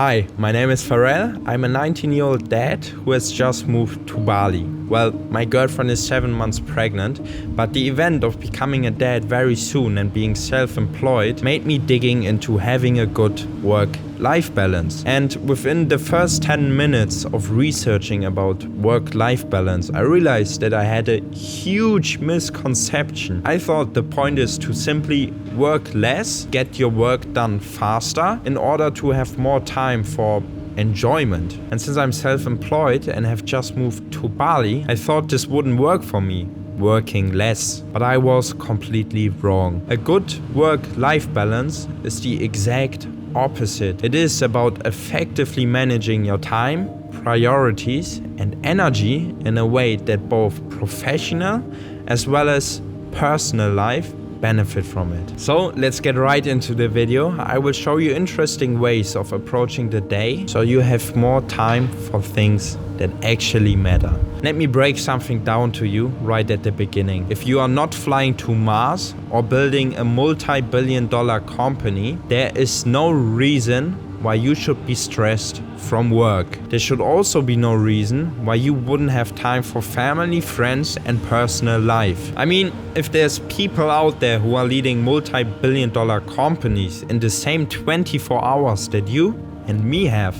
Hi, my name is Pharrell. I'm a 19-year-old dad who has just moved to Bali. Well, my girlfriend is 7 months pregnant, but the event of becoming a dad very soon and being self-employed made me digging into having a good work-life balance. And within the first 10 minutes of researching about work-life balance, I realized that I had a huge misconception. I thought the point is to simply work less, get your work done faster in order to have more time for enjoyment. And since I'm self-employed and have just moved to Bali, I thought this wouldn't work for me, working less. But I was completely wrong. A good work-life balance is the exact opposite. It is about effectively managing your time, priorities, and energy in a way that both professional as well as personal life benefit from it. So let's get right into the video. I will show you interesting ways of approaching the day so you have more time for things that actually matter. Let me break something down to you right at the beginning. If you are not flying to Mars or building a multi-billion-dollar company, there is no reason why you should be stressed from work. There should also be no reason why you wouldn't have time for family, friends, and personal life. I mean, if there's people out there who are leading multi-billion-dollar companies in the same 24 hours that you and me have,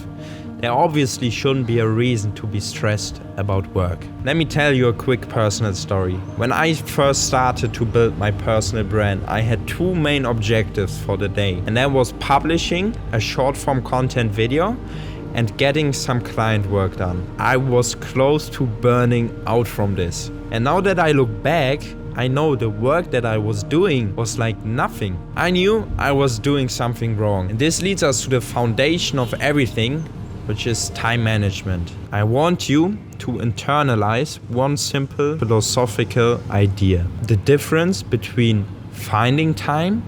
there obviously shouldn't be a reason to be stressed about work. Let me tell you a quick personal story. When I first started to build my personal brand, I had two main objectives for the day. And that was publishing a short form content video and getting some client work done. I was close to burning out from this. And now that I look back, I know the work that I was doing was like nothing. I knew I was doing something wrong. And this leads us to the foundation of everything, which is time management. I want you to internalize one simple philosophical idea: the difference between finding time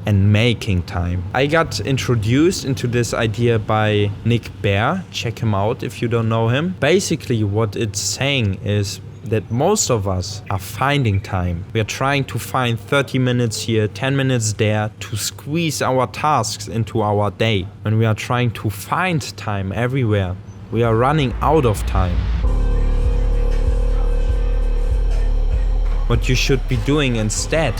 and making time. I got introduced into this idea by Nick Bear. Check him out if you don't know him. Basically, what it's saying is that most of us are finding time. We are trying to find 30 minutes here, 10 minutes there to squeeze our tasks into our day. When we are trying to find time everywhere, we are running out of time. What you should be doing instead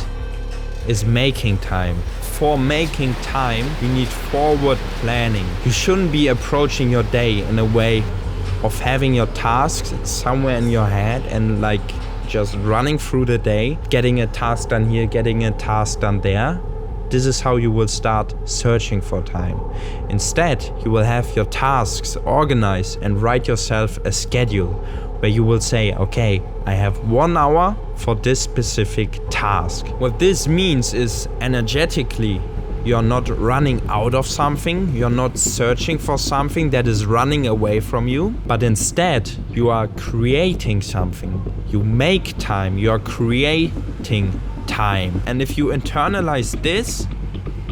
is making time. For making time, you need forward planning. You shouldn't be approaching your day in a way of having your tasks somewhere in your head and like just running through the day, getting a task done here, getting a task done there. This is how you will start searching for time. Instead, you will have your tasks organized and write yourself a schedule where you will say, okay, I have 1 hour for this specific task. What this means is energetically, you're not running out of something, you're not searching for something that is running away from you, but instead you are creating something. You make time, you are creating time. And if you internalize this,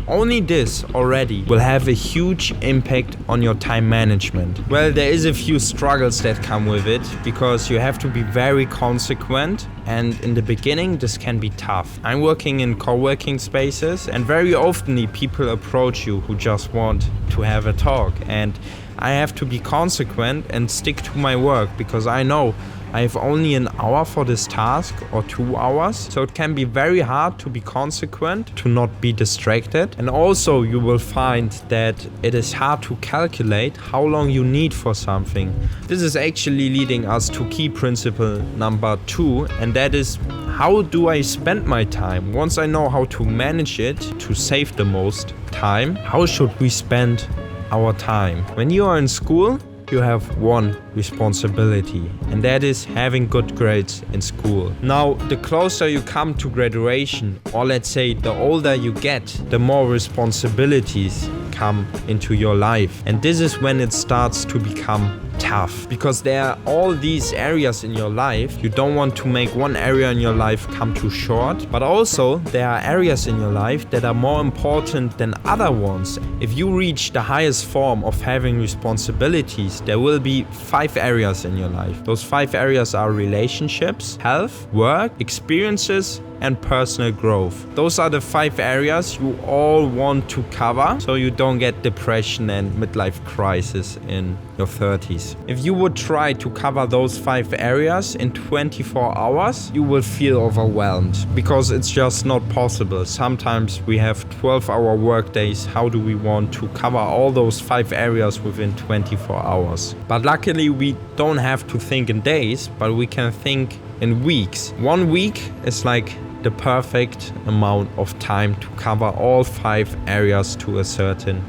only this already will have a huge impact on your time management. Well, there is a few struggles that come with it because you have to be very consequent, and in the beginning this can be tough. I'm working in co-working spaces and very often people approach you who just want to have a talk, and I have to be consequent and stick to my work because I know I have only an hour for this task or 2 hours, so it can be very hard to be consequent, to not be distracted. And also you will find that it is hard to calculate how long you need for something. This is actually leading us to key principle number 2, and that is, how do I spend my time? Once I know how to manage it to save the most time, how should we spend our time? When you are in school, you have one responsibility, and that is having good grades in school. Now, the closer you come to graduation, or let's say the older you get, the more responsibilities come into your life. And this is when it starts to become tough, because there are all these areas in your life. You don't want to make one area in your life come too short, but also there are areas in your life that are more important than other ones. If you reach the highest form of having responsibilities, there will be 5 areas in your life. Those 5 areas are relationships, health, work, experiences, and personal growth. Those are the 5 areas you all want to cover, so you don't get depression and midlife crisis in your 30s. If you would try to cover those 5 areas in 24 hours, you will feel overwhelmed, because it's just not possible. Sometimes we have 12-hour work days. How do we want to cover all those 5 areas within 24 hours? But luckily we don't have to think in days, but we can think in weeks. 1 week is like the perfect amount of time to cover all 5 areas to a certain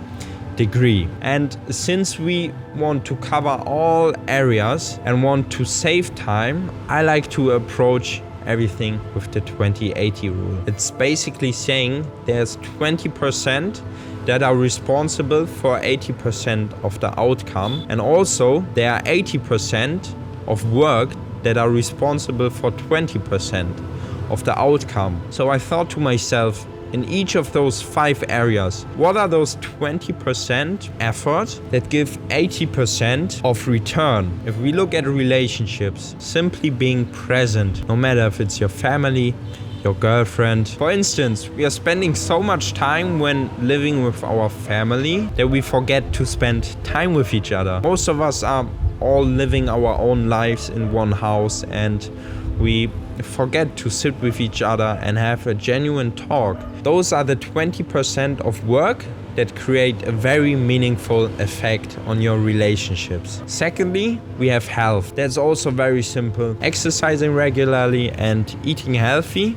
degree. And since we want to cover all areas and want to save time, I like to approach everything with the 20-80 rule. It's basically saying there's 20% that are responsible for 80% of the outcome, and also there are 80% of work that are responsible for 20% of the outcome. So I thought to myself, in each of those 5 areas, what are those 20% effort that give 80% of return? If we look at relationships, simply being present, no matter if it's your family, your girlfriend. For instance, we are spending so much time when living with our family that we forget to spend time with each other. Most of us are all living our own lives in one house, and we forget to sit with each other and have a genuine talk. Those are the 20% of work that create a very meaningful effect on your relationships. Secondly, we have health. That's also very simple. Exercising regularly and eating healthy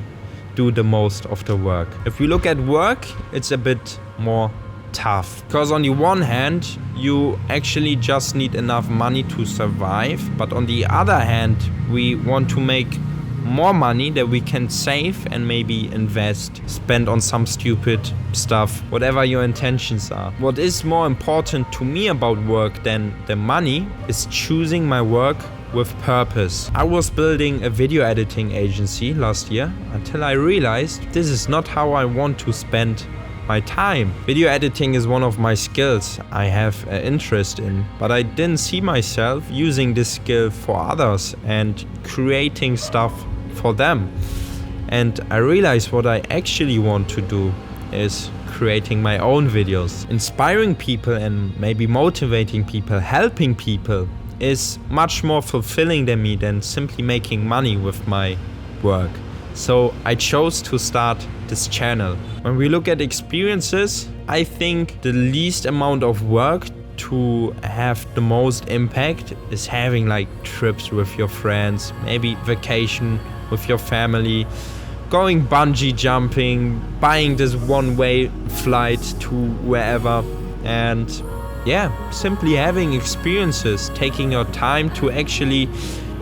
do the most of the work. If we look at work, it's a bit more tough, because on the one hand you actually just need enough money to survive, but on the other hand we want to make more money that we can save and maybe invest, spend on some stupid stuff, whatever your intentions are. What is more important to me about work than the money is choosing my work with purpose. I was building a video editing agency last year until I realized this is not how I want to spend my time. Video editing is one of my skills I have an interest in, but I didn't see myself using this skill for others and creating stuff for them. And I realized what I actually want to do is creating my own videos. Inspiring people and maybe motivating people, helping people is much more fulfilling than simply making money with my work. So I chose to start this channel. When we look at experiences, I think the least amount of work to have the most impact is having like trips with your friends, maybe vacation with your family, going bungee jumping, buying this one-way flight to wherever, and yeah, simply having experiences, taking your time to actually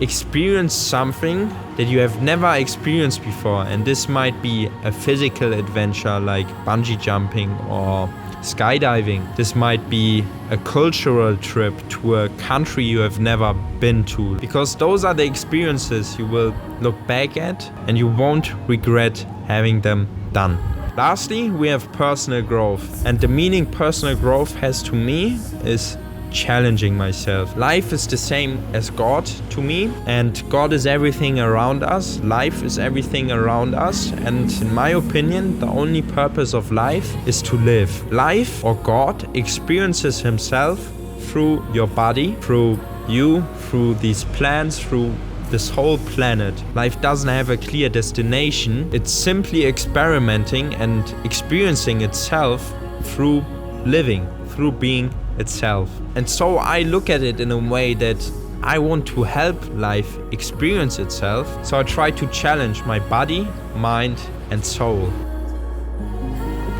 experience something that you have never experienced before. And this might be a physical adventure like bungee jumping or skydiving. This might be a cultural trip to a country you have never been to, because those are the experiences you will look back at and you won't regret having them done. Lastly, we have personal growth, and the meaning personal growth has to me is challenging myself. Life is the same as God to me, and God is everything around us. Life is everything around us, and in my opinion, the only purpose of life is to live. Life, or God, experiences himself through your body, through you, through these plants, through this whole planet. Life doesn't have a clear destination. It's simply experimenting and experiencing itself through living, through being itself. And so I look at it in a way that I want to help life experience itself. So I try to challenge my body, mind, and soul.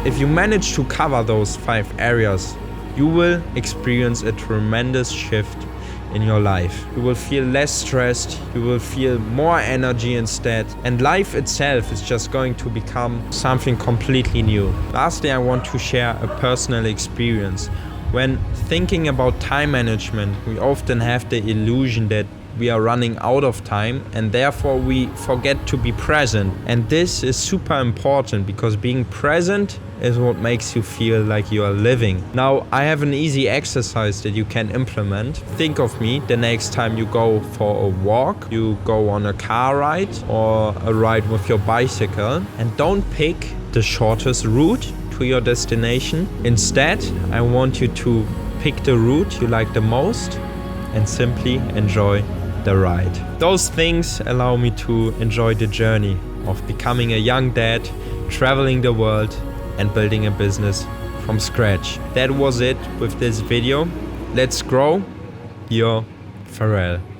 If you manage to cover those 5 areas, you will experience a tremendous shift in your life. You will feel less stressed, you will feel more energy instead, and life itself is just going to become something completely new. Lastly, I want to share a personal experience. When thinking about time management, we often have the illusion that we are running out of time and therefore we forget to be present. And this is super important because being present is what makes you feel like you are living. Now, I have an easy exercise that you can implement. Think of me the next time you go for a walk, you go on a car ride or a ride with your bicycle, and don't pick the shortest route to your destination. Instead, I want you to pick the route you like the most and simply enjoy the ride. Those things allow me to enjoy the journey of becoming a young dad, traveling the world, and building a business from scratch. That was it with this video. Let's grow. Your Pharrell.